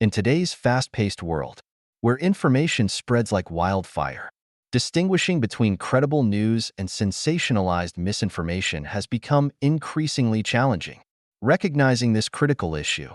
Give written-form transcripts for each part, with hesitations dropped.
In today's fast-paced world, where information spreads like wildfire, distinguishing between credible news and sensationalized misinformation has become increasingly challenging. Recognizing this critical issue,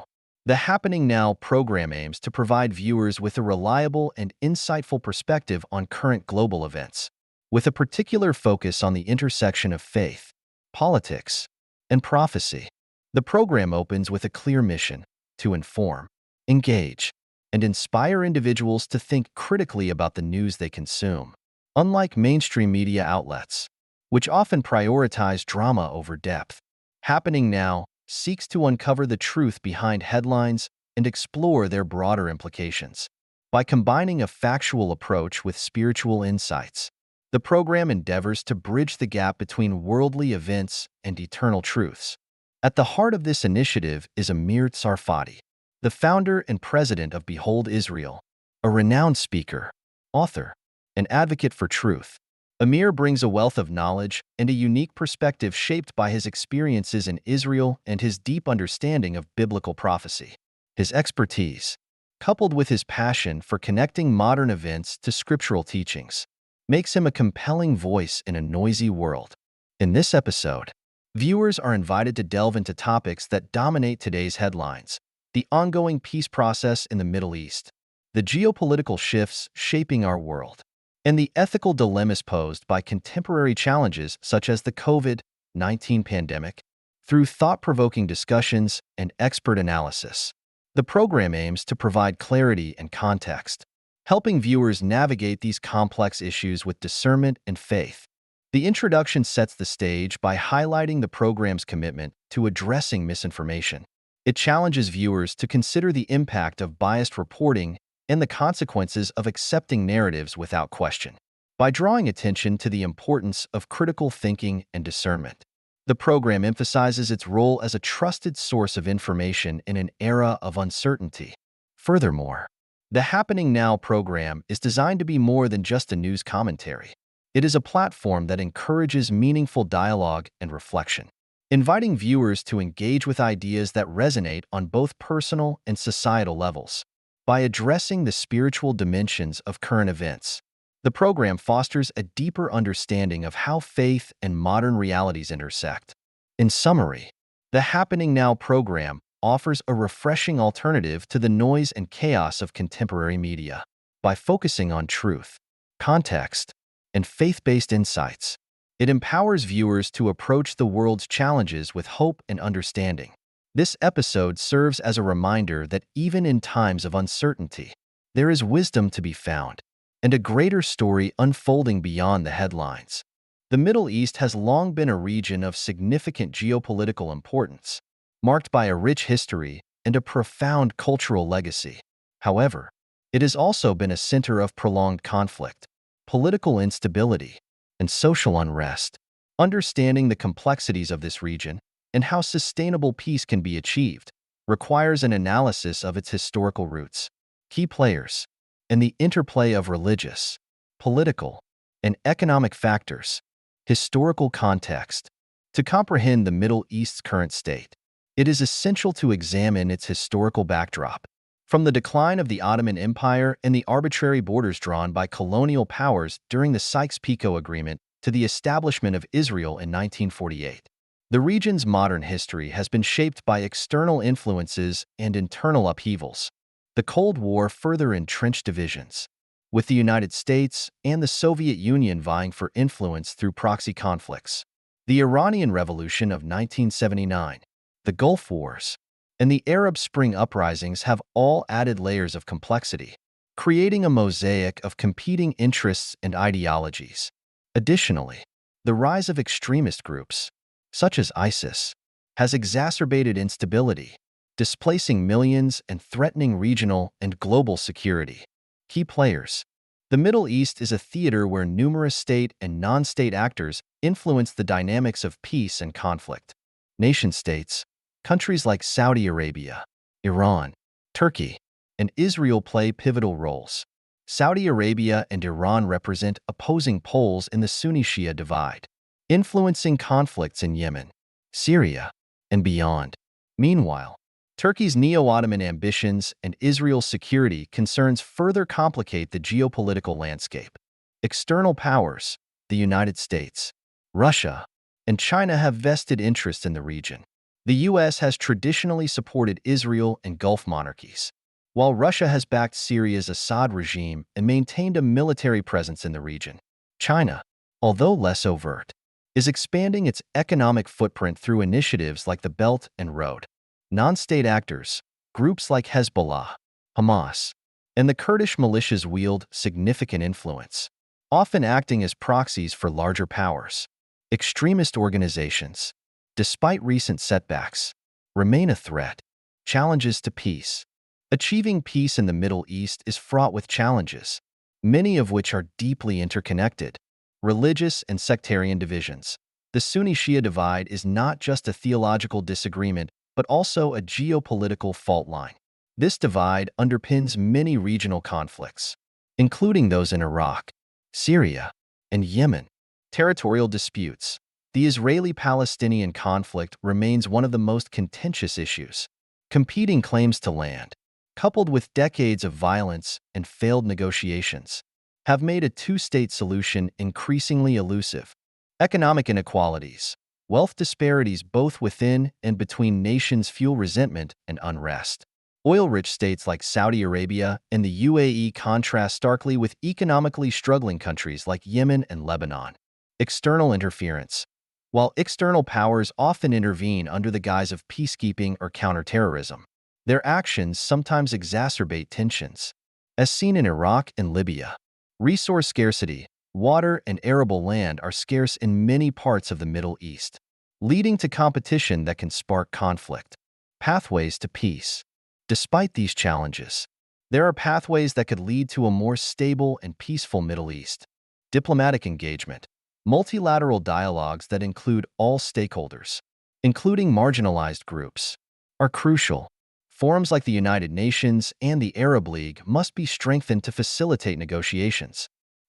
the Happening Now program aims to provide viewers with a reliable and insightful perspective on current global events, with a particular focus on the intersection of faith, politics, and prophecy. The program opens with a clear mission: to inform, engage, and inspire individuals to think critically about the news they consume. Unlike mainstream media outlets, which often prioritize drama over depth, Happening Now seeks to uncover the truth behind headlines and explore their broader implications. By combining a factual approach with spiritual insights, the program endeavors to bridge the gap between worldly events and eternal truths. At the heart of this initiative is Amir Tsarfati, the founder and president of Behold Israel, a renowned speaker, author, and advocate for truth. Amir brings a wealth of knowledge and a unique perspective shaped by his experiences in Israel and his deep understanding of biblical prophecy. His expertise, coupled with his passion for connecting modern events to scriptural teachings, makes him a compelling voice in a noisy world. In this episode, viewers are invited to delve into topics that dominate today's headlines: the ongoing peace process in the Middle East, the geopolitical shifts shaping our world, and the ethical dilemmas posed by contemporary challenges such as the COVID-19 pandemic. Through thought-provoking discussions and expert analysis, the program aims to provide clarity and context, helping viewers navigate these complex issues with discernment and faith. The introduction sets the stage by highlighting the program's commitment to addressing misinformation. It challenges viewers to consider the impact of biased reporting and the consequences of accepting narratives without question. By drawing attention to the importance of critical thinking and discernment, the program emphasizes its role as a trusted source of information in an era of uncertainty. Furthermore, the Happening Now program is designed to be more than just a news commentary. It is a platform that encourages meaningful dialogue and reflection, inviting viewers to engage with ideas that resonate on both personal and societal levels. By addressing the spiritual dimensions of current events, the program fosters a deeper understanding of how faith and modern realities intersect. In summary, the Happening Now program offers a refreshing alternative to the noise and chaos of contemporary media. By focusing on truth, context, and faith-based insights, it empowers viewers to approach the world's challenges with hope and understanding. This episode serves as a reminder that even in times of uncertainty, there is wisdom to be found and a greater story unfolding beyond the headlines. The Middle East has long been a region of significant geopolitical importance, marked by a rich history and a profound cultural legacy. However, it has also been a center of prolonged conflict, political instability, and social unrest. Understanding the complexities of this region and how sustainable peace can be achieved requires an analysis of its historical roots, key players, and the interplay of religious, political, and economic factors. Historical context. To comprehend the Middle East's current state, it is essential to examine its historical backdrop. From the decline of the Ottoman Empire and the arbitrary borders drawn by colonial powers during the Sykes-Picot Agreement to the establishment of Israel in 1948, the region's modern history has been shaped by external influences and internal upheavals. The Cold War further entrenched divisions, with the United States and the Soviet Union vying for influence through proxy conflicts. The Iranian Revolution of 1979, the Gulf Wars, and the Arab Spring uprisings have all added layers of complexity, creating a mosaic of competing interests and ideologies. Additionally, the rise of extremist groups, such as ISIS, has exacerbated instability, displacing millions and threatening regional and global security. Key players. The Middle East is a theater where numerous state and non-state actors influence the dynamics of peace and conflict. Nation-states, countries like Saudi Arabia, Iran, Turkey, and Israel play pivotal roles. Saudi Arabia and Iran represent opposing poles in the Sunni-Shia divide, influencing conflicts in Yemen, Syria, and beyond. Meanwhile, Turkey's neo-Ottoman ambitions and Israel's security concerns further complicate the geopolitical landscape. External powers, the United States, Russia, and China have vested interests in the region. The U.S. has traditionally supported Israel and Gulf monarchies, while Russia has backed Syria's Assad regime and maintained a military presence in the region. China, although less overt, is expanding its economic footprint through initiatives like the Belt and Road. Non-state actors, groups like Hezbollah, Hamas, and the Kurdish militias wield significant influence, often acting as proxies for larger powers. Extremist organizations, despite recent setbacks, remain a threat. Challenges to peace. Achieving peace in the Middle East is fraught with challenges, many of which are deeply interconnected. Religious and sectarian divisions. The Sunni-Shia divide is not just a theological disagreement, but also a geopolitical fault line. This divide underpins many regional conflicts, including those in Iraq, Syria, and Yemen. Territorial disputes. The Israeli-Palestinian conflict remains one of the most contentious issues. Competing claims to land, coupled with decades of violence and failed negotiations, have made a two-state solution increasingly elusive. Economic inequalities. Wealth disparities both within and between nations fuel resentment and unrest. Oil-rich states like Saudi Arabia and the UAE contrast starkly with economically struggling countries like Yemen and Lebanon. External interference. While external powers often intervene under the guise of peacekeeping or counterterrorism, their actions sometimes exacerbate tensions, as seen in Iraq and Libya. Resource scarcity. Water and arable land are scarce in many parts of the Middle East, leading to competition that can spark conflict. Pathways to peace. Despite these challenges, there are pathways that could lead to a more stable and peaceful Middle East. Diplomatic engagement. Multilateral dialogues that include all stakeholders, including marginalized groups, are crucial. Forums like the United Nations and the Arab League must be strengthened to facilitate negotiations.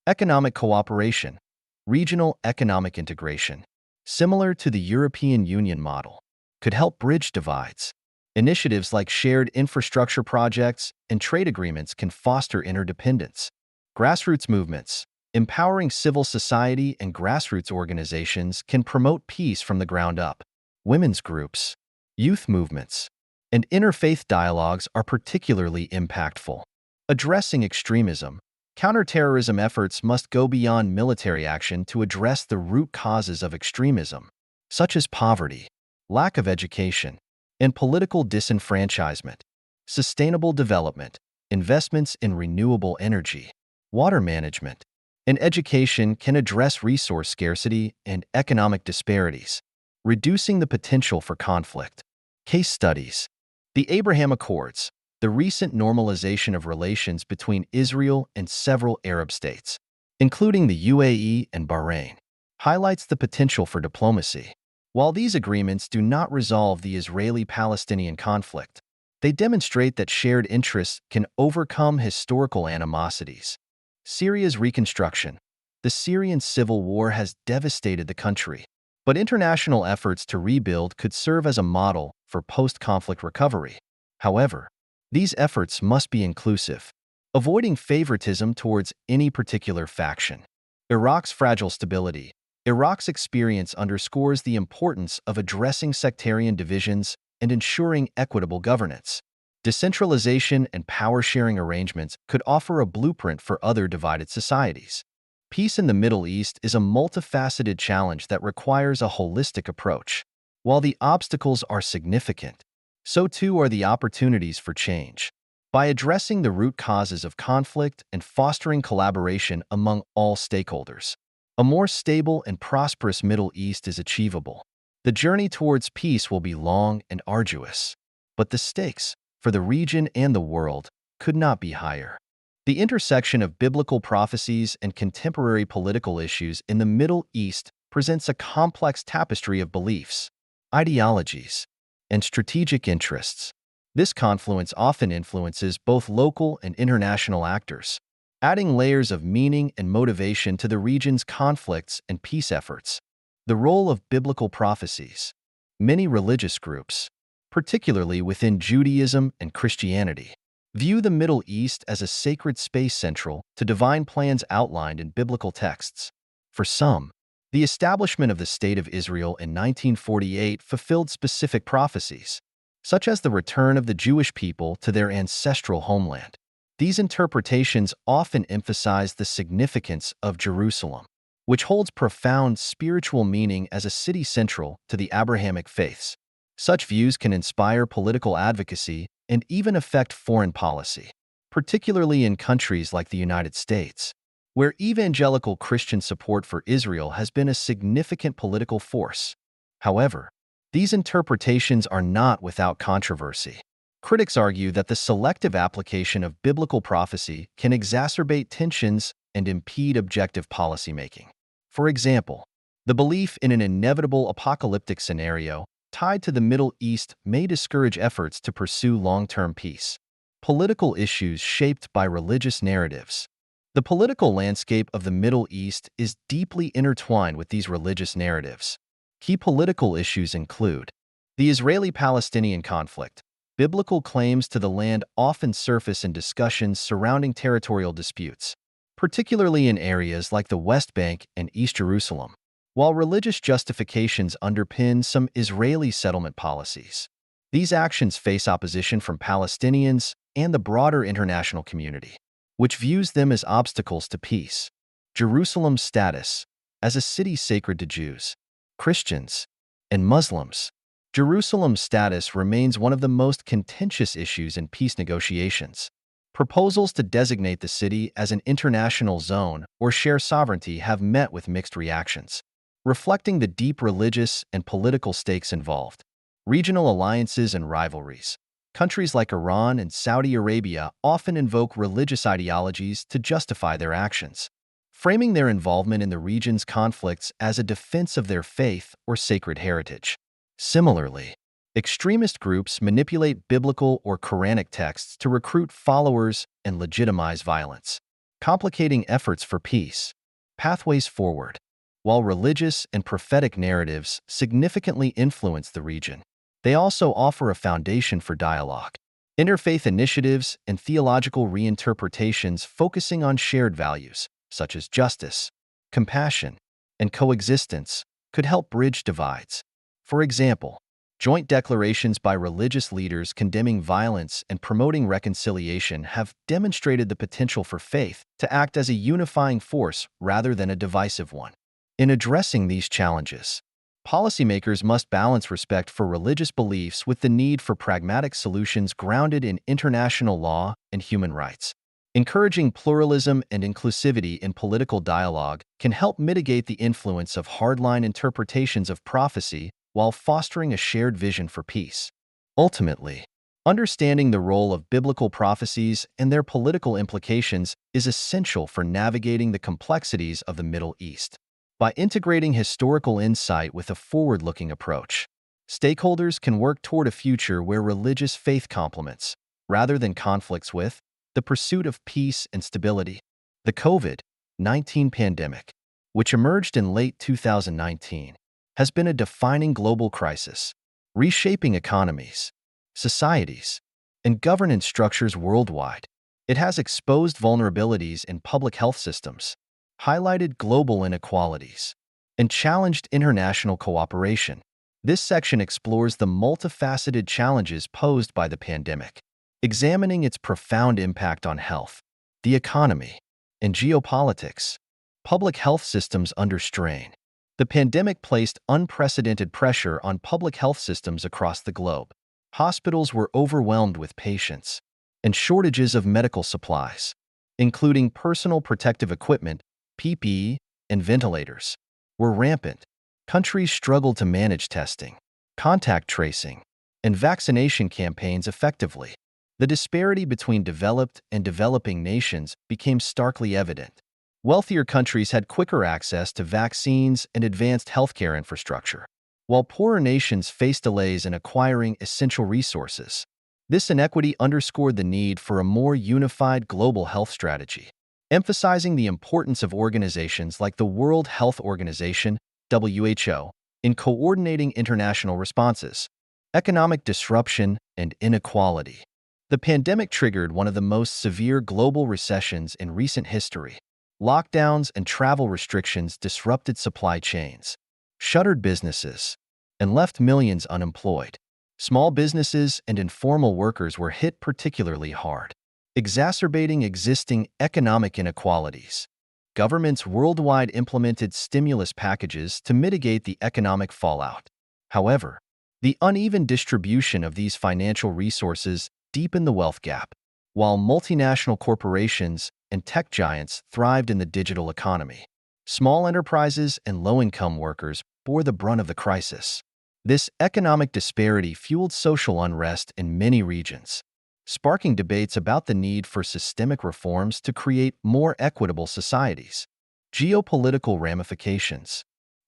Economic cooperation. Regional economic integration, similar to the European Union model, could help bridge divides. Initiatives like shared infrastructure projects and trade agreements can foster interdependence. Grassroots movements. Empowering civil society and grassroots organizations can promote peace from the ground up. Women's groups, youth movements, and interfaith dialogues are particularly impactful. Addressing extremism. Counterterrorism efforts must go beyond military action to address the root causes of extremism, such as poverty, lack of education, and political disenfranchisement. Sustainable development. Investments in renewable energy, water management, and education can address resource scarcity and economic disparities, reducing the potential for conflict. Case studies. The Abraham Accords, the recent normalization of relations between Israel and several Arab states, including the UAE and Bahrain, highlights the potential for diplomacy. While these agreements do not resolve the Israeli-Palestinian conflict, they demonstrate that shared interests can overcome historical animosities. Syria's reconstruction. The Syrian civil war has devastated the country, but international efforts to rebuild could serve as a model for post-conflict recovery. However, these efforts must be inclusive, avoiding favoritism towards any particular faction. Iraq's fragile stability. Iraq's experience underscores the importance of addressing sectarian divisions and ensuring equitable governance. Decentralization and power-sharing arrangements could offer a blueprint for other divided societies. Peace in the Middle East is a multifaceted challenge that requires a holistic approach. While the obstacles are significant, so too are the opportunities for change. By addressing the root causes of conflict and fostering collaboration among all stakeholders, a more stable and prosperous Middle East is achievable. The journey towards peace will be long and arduous, but the stakes, for the region and the world, could not be higher. The intersection of biblical prophecies and contemporary political issues in the Middle East presents a complex tapestry of beliefs, ideologies, and strategic interests. This confluence often influences both local and international actors, adding layers of meaning and motivation to the region's conflicts and peace efforts. The role of biblical prophecies. Many religious groups, particularly within Judaism and Christianity, view the Middle East as a sacred space central to divine plans outlined in biblical texts. For some, the establishment of the State of Israel in 1948 fulfilled specific prophecies, such as the return of the Jewish people to their ancestral homeland. These interpretations often emphasize the significance of Jerusalem, which holds profound spiritual meaning as a city central to the Abrahamic faiths. Such views can inspire political advocacy and even affect foreign policy, particularly in countries like the United States, where evangelical Christian support for Israel has been a significant political force. However, these interpretations are not without controversy. Critics argue that the selective application of biblical prophecy can exacerbate tensions and impede objective policymaking. For example, the belief in an inevitable apocalyptic scenario tied to the Middle East may discourage efforts to pursue long-term peace. Political issues shaped by religious narratives. The political landscape of the Middle East is deeply intertwined with these religious narratives. Key political issues include the Israeli-Palestinian conflict. Biblical claims to the land often surface in discussions surrounding territorial disputes, particularly in areas like the West Bank and East Jerusalem, while religious justifications underpin some Israeli settlement policies. These actions face opposition from Palestinians and the broader international community, which views them as obstacles to peace. Jerusalem's status as a city sacred to Jews, Christians, and Muslims. Jerusalem's status remains one of the most contentious issues in peace negotiations. Proposals to designate the city as an international zone or share sovereignty have met with mixed reactions, reflecting the deep religious and political stakes involved. Regional alliances and rivalries. Countries like Iran and Saudi Arabia often invoke religious ideologies to justify their actions, framing their involvement in the region's conflicts as a defense of their faith or sacred heritage. Similarly, extremist groups manipulate biblical or Quranic texts to recruit followers and legitimize violence, complicating efforts for peace. Pathways forward. While religious and prophetic narratives significantly influence the region, they also offer a foundation for dialogue. Interfaith initiatives and theological reinterpretations focusing on shared values, such as justice, compassion, and coexistence, could help bridge divides. For example, joint declarations by religious leaders condemning violence and promoting reconciliation have demonstrated the potential for faith to act as a unifying force rather than a divisive one. In addressing these challenges, policymakers must balance respect for religious beliefs with the need for pragmatic solutions grounded in international law and human rights. Encouraging pluralism and inclusivity in political dialogue can help mitigate the influence of hardline interpretations of prophecy while fostering a shared vision for peace. Ultimately, understanding the role of biblical prophecies and their political implications is essential for navigating the complexities of the Middle East. By integrating historical insight with a forward-looking approach, stakeholders can work toward a future where religious faith complements, rather than conflicts with, the pursuit of peace and stability. The COVID-19 pandemic, which emerged in late 2019, has been a defining global crisis, reshaping economies, societies, and governance structures worldwide. It has exposed vulnerabilities in public health systems, highlighted global inequalities, and challenged international cooperation. This section explores the multifaceted challenges posed by the pandemic, examining its profound impact on health, the economy, and geopolitics. Public health systems under strain. The pandemic placed unprecedented pressure on public health systems across the globe. Hospitals were overwhelmed with patients, and shortages of medical supplies, including personal protective equipment, PPE, and ventilators, were rampant. Countries struggled to manage testing, contact tracing, and vaccination campaigns effectively. The disparity between developed and developing nations became starkly evident. Wealthier countries had quicker access to vaccines and advanced healthcare infrastructure, while poorer nations faced delays in acquiring essential resources. This inequity underscored the need for a more unified global health strategy, emphasizing the importance of organizations like the World Health Organization, WHO, in coordinating international responses. Economic disruption and inequality. The pandemic triggered one of the most severe global recessions in recent history. Lockdowns and travel restrictions disrupted supply chains, shuttered businesses, and left millions unemployed. Small businesses and informal workers were hit particularly hard, exacerbating existing economic inequalities. Governments worldwide implemented stimulus packages to mitigate the economic fallout. However, the uneven distribution of these financial resources deepened the wealth gap, while multinational corporations and tech giants thrived in the digital economy. Small enterprises and low-income workers bore the brunt of the crisis. This economic disparity fueled social unrest in many regions, sparking debates about the need for systemic reforms to create more equitable societies. Geopolitical ramifications.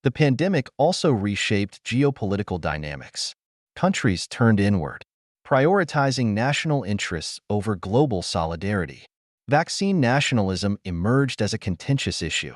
The pandemic also reshaped geopolitical dynamics. Countries turned inward, prioritizing national interests over global solidarity. Vaccine nationalism emerged as a contentious issue,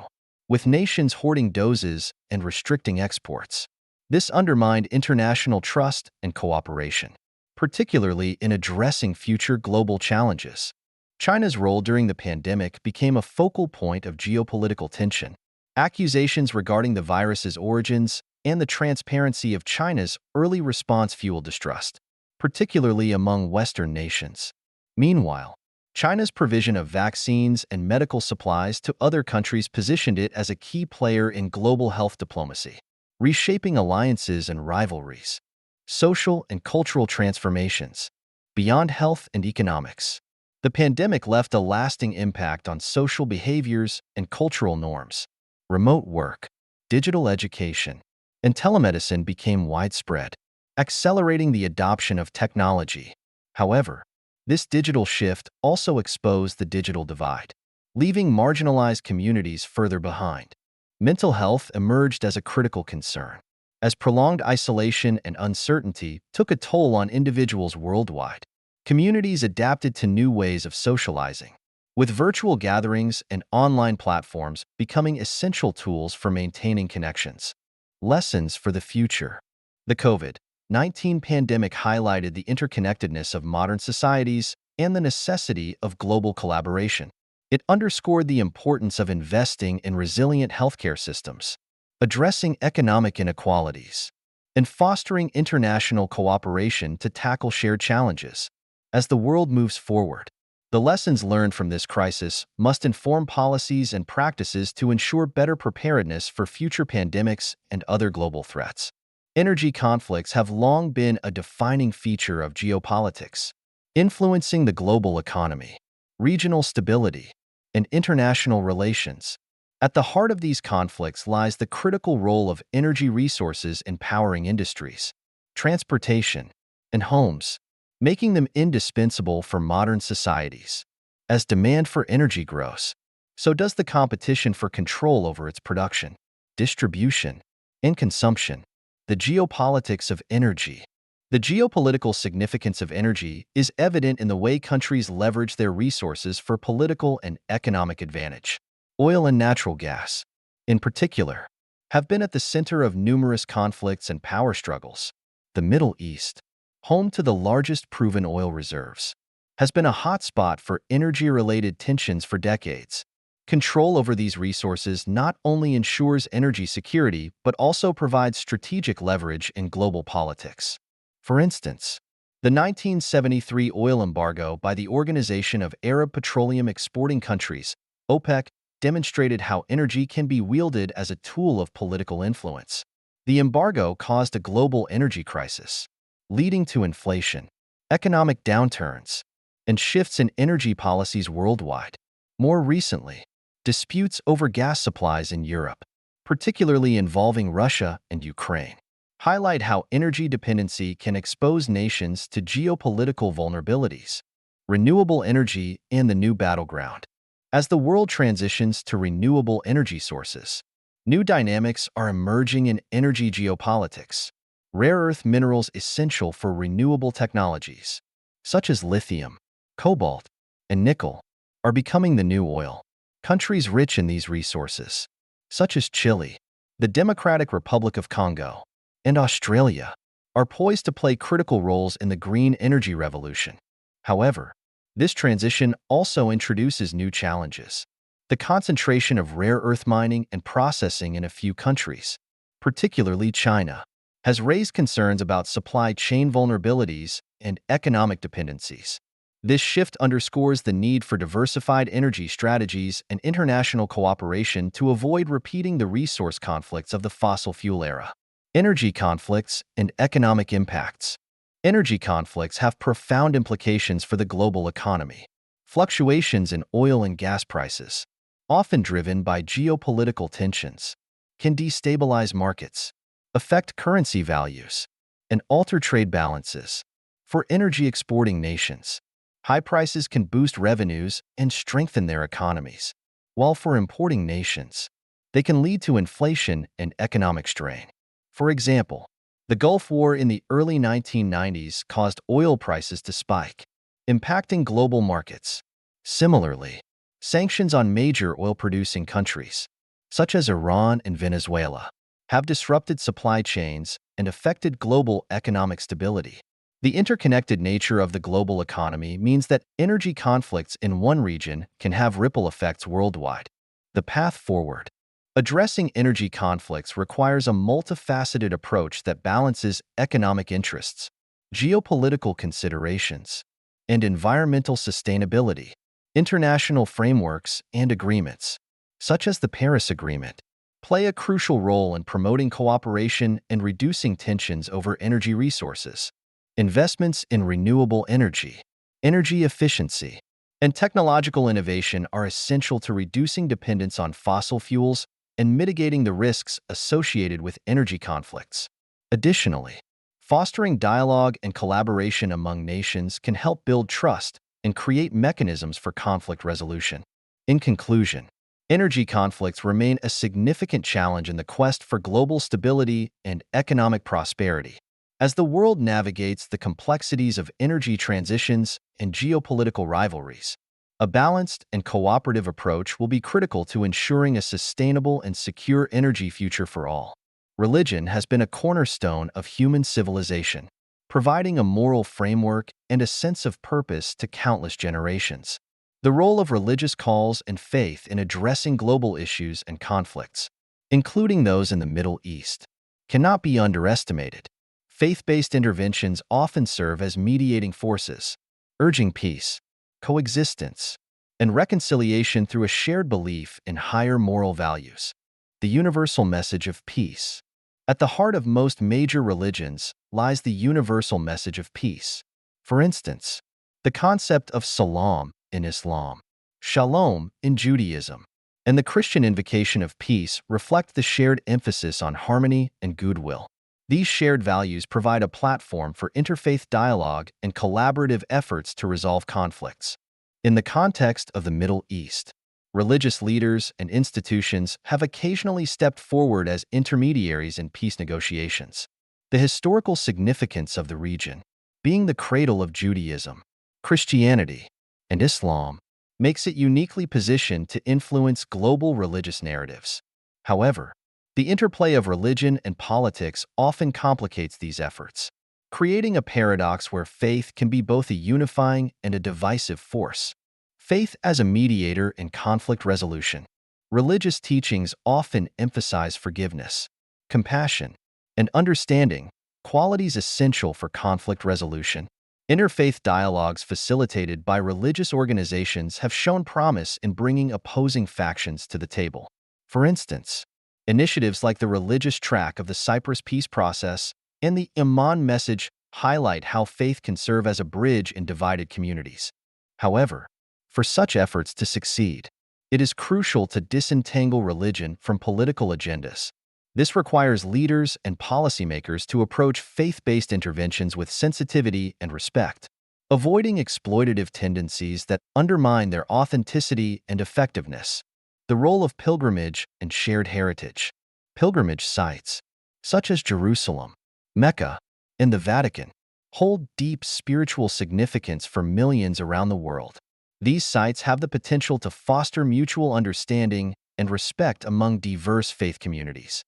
with nations hoarding doses and restricting exports. This undermined international trust and cooperation, particularly in addressing future global challenges. China's role during the pandemic became a focal point of geopolitical tension. Accusations regarding the virus's origins and the transparency of China's early response fueled distrust, particularly among Western nations. Meanwhile, China's provision of vaccines and medical supplies to other countries positioned it as a key player in global health diplomacy, reshaping alliances and rivalries. Social and cultural transformations. Beyond health and economics, the pandemic left a lasting impact on social behaviors and cultural norms. Remote work, digital education, and telemedicine became widespread, accelerating the adoption of technology. However, this digital shift also exposed the digital divide, leaving marginalized communities further behind. Mental health emerged as a critical concern, as prolonged isolation and uncertainty took a toll on individuals worldwide. Communities adapted to new ways of socializing, with virtual gatherings and online platforms becoming essential tools for maintaining connections. Lessons for the future. The COVID-19 pandemic highlighted the interconnectedness of modern societies and the necessity of global collaboration. It underscored the importance of investing in resilient healthcare systems, addressing economic inequalities, and fostering international cooperation to tackle shared challenges. As the world moves forward, the lessons learned from this crisis must inform policies and practices to ensure better preparedness for future pandemics and other global threats. Energy conflicts have long been a defining feature of geopolitics, influencing the global economy, regional stability, and international relations. At the heart of these conflicts lies the critical role of energy resources in powering industries, transportation, and homes, making them indispensable for modern societies. As demand for energy grows, so does the competition for control over its production, distribution, and consumption. The geopolitics of energy. The geopolitical significance of energy is evident in the way countries leverage their resources for political and economic advantage. Oil and natural gas, in particular, have been at the center of numerous conflicts and power struggles. The Middle East, home to the largest proven oil reserves, has been a hotspot for energy-related tensions for decades. Control over these resources not only ensures energy security but also provides strategic leverage in global politics. For instance, the 1973 oil embargo by the Organization of Arab Petroleum Exporting Countries, OPEC, demonstrated how energy can be wielded as a tool of political influence. The embargo caused a global energy crisis, leading to inflation, economic downturns, and shifts in energy policies worldwide. More recently, disputes over gas supplies in Europe, particularly involving Russia and Ukraine, highlight how energy dependency can expose nations to geopolitical vulnerabilities. Renewable energy and the new battleground. As the world transitions to renewable energy sources, new dynamics are emerging in energy geopolitics. Rare earth minerals essential for renewable technologies, such as lithium, cobalt, and nickel, are becoming the new oil. Countries rich in these resources, such as Chile, the Democratic Republic of Congo, and Australia, are poised to play critical roles in the green energy revolution. However, this transition also introduces new challenges. The concentration of rare earth mining and processing in a few countries, particularly China, has raised concerns about supply chain vulnerabilities and economic dependencies. This shift underscores the need for diversified energy strategies and international cooperation to avoid repeating the resource conflicts of the fossil fuel era. Energy conflicts and economic impacts. Energy conflicts have profound implications for the global economy. Fluctuations in oil and gas prices, often driven by geopolitical tensions, can destabilize markets, affect currency values, and alter trade balances. For energy exporting nations, high prices can boost revenues and strengthen their economies, while for importing nations, they can lead to inflation and economic strain. For example, the Gulf War in the early 1990s caused oil prices to spike, impacting global markets. Similarly, sanctions on major oil-producing countries, such as Iran and Venezuela, have disrupted supply chains and affected global economic stability. The interconnected nature of the global economy means that energy conflicts in one region can have ripple effects worldwide. The path forward. Addressing energy conflicts requires a multifaceted approach that balances economic interests, geopolitical considerations, and environmental sustainability. International frameworks and agreements, such as the Paris Agreement, play a crucial role in promoting cooperation and reducing tensions over energy resources. Investments in renewable energy, energy efficiency, and technological innovation are essential to reducing dependence on fossil fuels and mitigating the risks associated with energy conflicts. Additionally, fostering dialogue and collaboration among nations can help build trust and create mechanisms for conflict resolution. In conclusion, energy conflicts remain a significant challenge in the quest for global stability and economic prosperity. As the world navigates the complexities of energy transitions and geopolitical rivalries, a balanced and cooperative approach will be critical to ensuring a sustainable and secure energy future for all. Religion has been a cornerstone of human civilization, providing a moral framework and a sense of purpose to countless generations. The role of religious calls and faith in addressing global issues and conflicts, including those in the Middle East, cannot be underestimated. Faith-based interventions often serve as mediating forces, urging peace, coexistence, and reconciliation through a shared belief in higher moral values. The universal message of peace. At the heart of most major religions lies the universal message of peace. For instance, the concept of salam in Islam, shalom in Judaism, and the Christian invocation of peace reflect the shared emphasis on harmony and goodwill. These shared values provide a platform for interfaith dialogue and collaborative efforts to resolve conflicts. In the context of the Middle East, religious leaders and institutions have occasionally stepped forward as intermediaries in peace negotiations. The historical significance of the region, being the cradle of Judaism, Christianity, and Islam, makes it uniquely positioned to influence global religious narratives. However, the interplay of religion and politics often complicates these efforts, creating a paradox where faith can be both a unifying and a divisive force. Faith as a mediator in conflict resolution. Religious teachings often emphasize forgiveness, compassion, and understanding, qualities essential for conflict resolution. Interfaith dialogues facilitated by religious organizations have shown promise in bringing opposing factions to the table. For instance, initiatives like the religious track of the Cyprus peace process and the Iman message highlight how faith can serve as a bridge in divided communities. However, for such efforts to succeed, it is crucial to disentangle religion from political agendas. This requires leaders and policymakers to approach faith-based interventions with sensitivity and respect, avoiding exploitative tendencies that undermine their authenticity and effectiveness. The role of pilgrimage and shared heritage. Pilgrimage sites, such as Jerusalem, Mecca, and the Vatican, hold deep spiritual significance for millions around the world. These sites have the potential to foster mutual understanding and respect among diverse faith communities.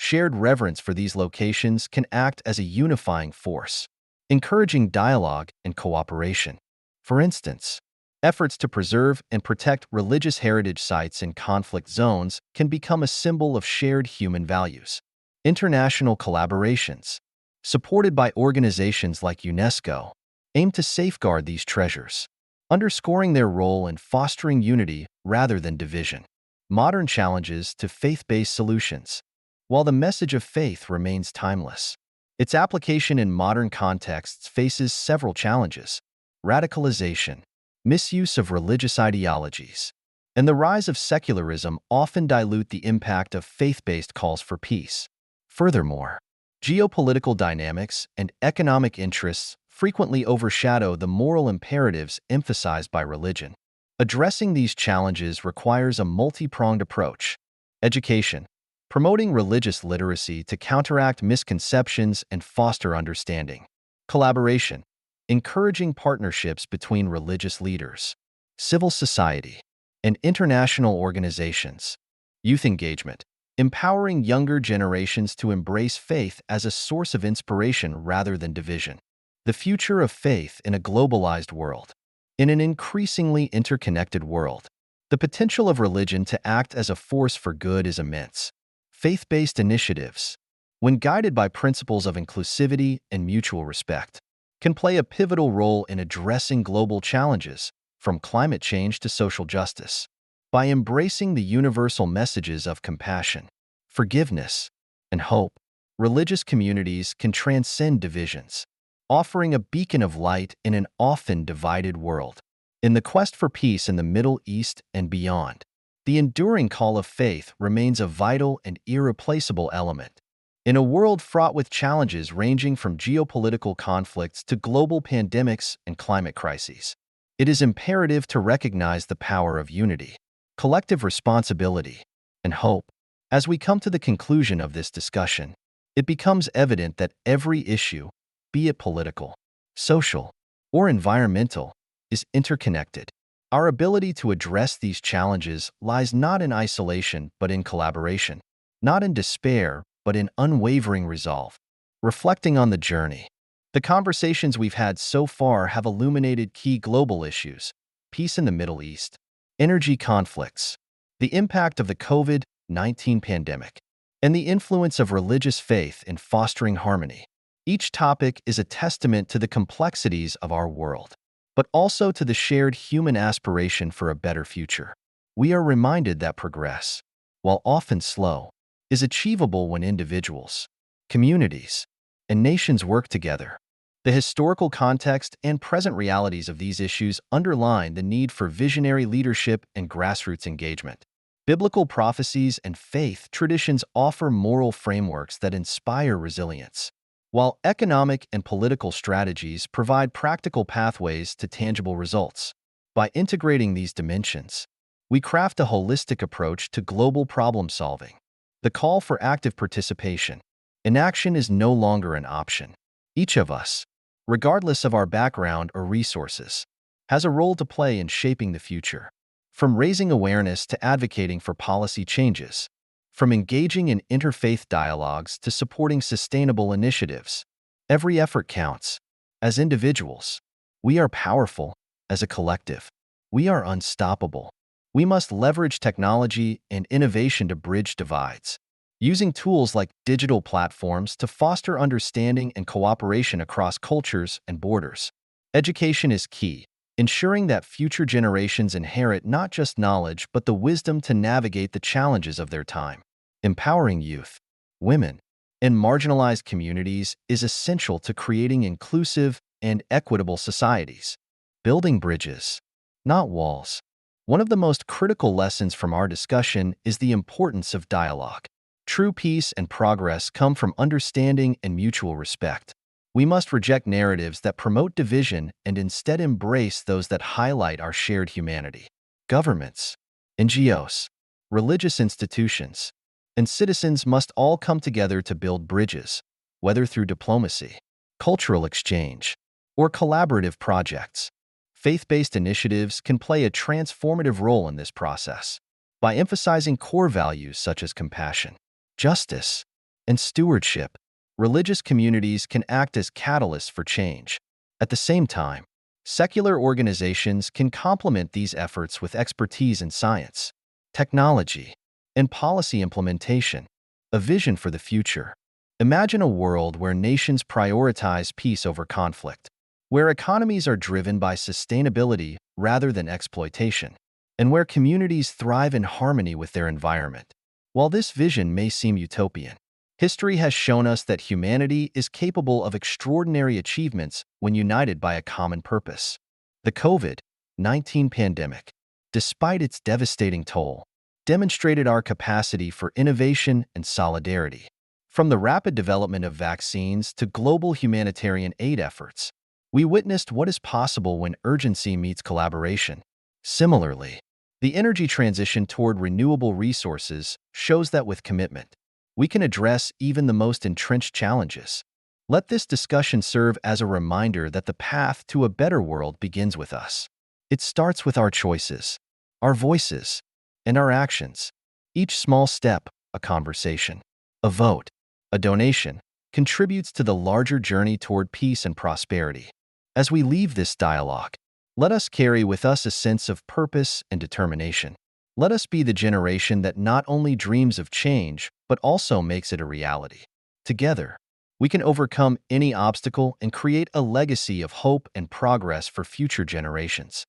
Shared reverence for these locations can act as a unifying force, encouraging dialogue and cooperation. For instance, efforts to preserve and protect religious heritage sites in conflict zones can become a symbol of shared human values. International collaborations, supported by organizations like UNESCO, aim to safeguard these treasures, underscoring their role in fostering unity rather than division. Modern challenges to faith-based solutions. While the message of faith remains timeless, its application in modern contexts faces several challenges: radicalization, misuse of religious ideologies, and the rise of secularism often dilute the impact of faith-based calls for peace. Furthermore, geopolitical dynamics and economic interests frequently overshadow the moral imperatives emphasized by religion. Addressing these challenges requires a multi-pronged approach: education, promoting religious literacy to counteract misconceptions and foster understanding; collaboration, encouraging partnerships between religious leaders, civil society, and international organizations; youth engagement, empowering younger generations to embrace faith as a source of inspiration rather than division. The future of faith in a globalized world. In an increasingly interconnected world, the potential of religion to act as a force for good is immense. Faith-based initiatives, when guided by principles of inclusivity and mutual respect, can play a pivotal role in addressing global challenges, from climate change to social justice. By embracing the universal messages of compassion, forgiveness, and hope, religious communities can transcend divisions, offering a beacon of light in an often divided world. In the quest for peace in the Middle East and beyond, the enduring call of faith remains a vital and irreplaceable element. In a world fraught with challenges ranging from geopolitical conflicts to global pandemics and climate crises, it is imperative to recognize the power of unity, collective responsibility, and hope. As we come to the conclusion of this discussion, it becomes evident that every issue, be it political, social, or environmental, is interconnected. Our ability to address these challenges lies not in isolation but in collaboration, not in despair but in unwavering resolve. Reflecting on the journey, the conversations we've had so far have illuminated key global issues: peace in the Middle East, energy conflicts, the impact of the COVID-19 pandemic, and the influence of religious faith in fostering harmony. Each topic is a testament to the complexities of our world, but also to the shared human aspiration for a better future. We are reminded that progress, while often slow, is achievable when individuals, communities, and nations work together. The historical context and present realities of these issues underline the need for visionary leadership and grassroots engagement. Biblical prophecies and faith traditions offer moral frameworks that inspire resilience, while economic and political strategies provide practical pathways to tangible results. By integrating these dimensions, we craft a holistic approach to global problem-solving. The call for active participation. Inaction is no longer an option. Each of us, regardless of our background or resources, has a role to play in shaping the future. From raising awareness to advocating for policy changes, from engaging in interfaith dialogues to supporting sustainable initiatives, every effort counts. As individuals, we are powerful. As a collective, we are unstoppable. We must leverage technology and innovation to bridge divides, using tools like digital platforms to foster understanding and cooperation across cultures and borders. Education is key, ensuring that future generations inherit not just knowledge but the wisdom to navigate the challenges of their time. Empowering youth, women, and marginalized communities is essential to creating inclusive and equitable societies. Building bridges, not walls. One of the most critical lessons from our discussion is the importance of dialogue. True peace and progress come from understanding and mutual respect. We must reject narratives that promote division and instead embrace those that highlight our shared humanity. Governments, NGOs, religious institutions, and citizens must all come together to build bridges, whether through diplomacy, cultural exchange, or collaborative projects. Faith-based initiatives can play a transformative role in this process. By emphasizing core values such as compassion, justice, and stewardship, religious communities can act as catalysts for change. At the same time, secular organizations can complement these efforts with expertise in science, technology, and policy implementation. A vision for the future. Imagine a world where nations prioritize peace over conflict, where economies are driven by sustainability rather than exploitation, and where communities thrive in harmony with their environment. While this vision may seem utopian, history has shown us that humanity is capable of extraordinary achievements when united by a common purpose. The COVID-19 pandemic, despite its devastating toll, demonstrated our capacity for innovation and solidarity. From the rapid development of vaccines to global humanitarian aid efforts, we witnessed what is possible when urgency meets collaboration. Similarly, the energy transition toward renewable resources shows that with commitment, we can address even the most entrenched challenges. Let this discussion serve as a reminder that the path to a better world begins with us. It starts with our choices, our voices, and our actions. Each small step, a conversation, a vote, a donation, contributes to the larger journey toward peace and prosperity. As we leave this dialogue, let us carry with us a sense of purpose and determination. Let us be the generation that not only dreams of change, but also makes it a reality. Together, we can overcome any obstacle and create a legacy of hope and progress for future generations.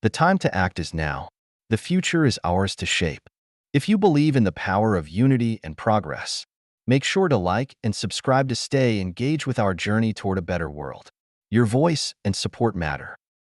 The time to act is now. The future is ours to shape. If you believe in the power of unity and progress, make sure to like and subscribe to stay engaged with our journey toward a better world. Your voice and support matter.